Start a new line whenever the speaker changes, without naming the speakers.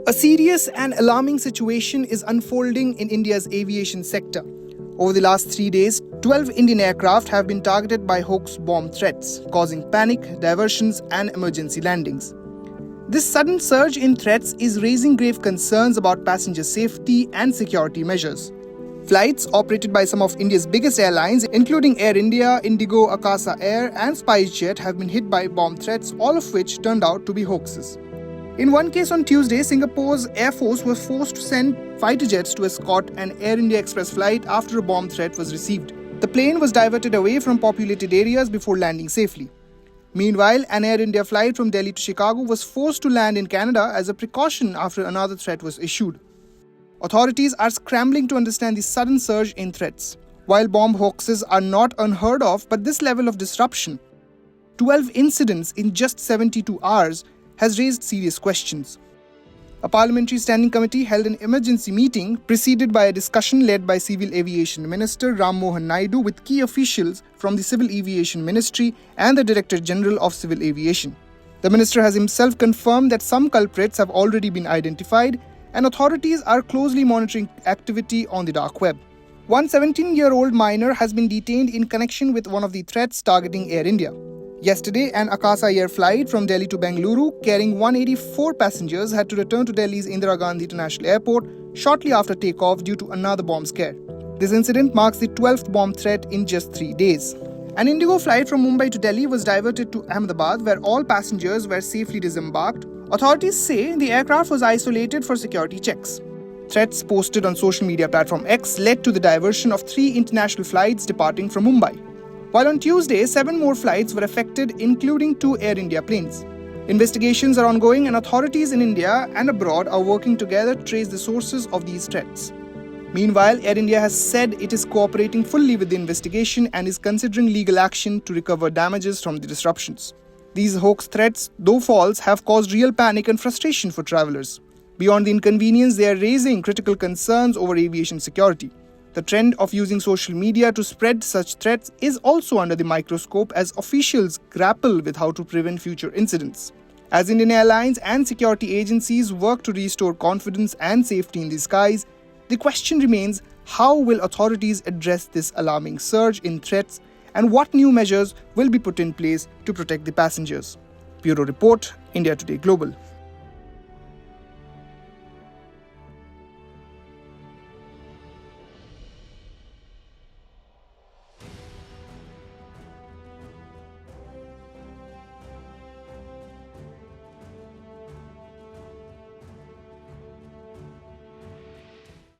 A serious and alarming situation is unfolding in India's aviation sector. Over the last 3 days, 12 Indian aircraft have been targeted by hoax bomb threats, causing panic, diversions, and emergency landings. This sudden surge in threats is raising grave concerns about passenger safety and security measures. Flights operated by some of India's biggest airlines, including Air India, IndiGo, Akasa Air, and SpiceJet, have been hit by bomb threats, all of which turned out to be hoaxes. In one case on Tuesday, Singapore's Air Force was forced to send fighter jets to escort an Air India Express flight after a bomb threat was received. The plane was diverted away from populated areas before landing safely. Meanwhile, an Air India flight from Delhi to Chicago was forced to land in Canada as a precaution after another threat was issued. Authorities are scrambling to understand the sudden surge in threats. While bomb hoaxes are not unheard of, but this level of disruption, 12 incidents in just 72 hours, has raised serious questions. A parliamentary standing committee held an emergency meeting preceded by a discussion led by Civil Aviation Minister Ram Mohan Naidu with key officials from the Civil Aviation Ministry and the Director General of Civil Aviation. The minister has himself confirmed that some culprits have already been identified and authorities are closely monitoring activity on the dark web. One 17-year-old minor has been detained in connection with one of the threats targeting Air India. Yesterday, an Akasa Air flight from Delhi to Bengaluru carrying 184 passengers had to return to Delhi's Indira Gandhi International Airport shortly after takeoff due to another bomb scare. This incident marks the 12th bomb threat in just 3 days. An IndiGo flight from Mumbai to Delhi was diverted to Ahmedabad, where all passengers were safely disembarked. Authorities say the aircraft was isolated for security checks. Threats posted on social media platform X led to the diversion of 3 international flights departing from Mumbai. While on Tuesday, 7 more flights were affected, including 2 Air India planes. Investigations are ongoing and authorities in India and abroad are working together to trace the sources of these threats. Meanwhile, Air India has said it is cooperating fully with the investigation and is considering legal action to recover damages from the disruptions. These hoax threats, though false, have caused real panic and frustration for travelers. Beyond the inconvenience, they are raising critical concerns over aviation security. The trend of using social media to spread such threats is also under the microscope as officials grapple with how to prevent future incidents. As Indian Airlines and security agencies work to restore confidence and safety in the skies, the question remains, how will authorities address this alarming surge in threats and what new measures will be put in place to protect the passengers? Bureau Report, India Today Global.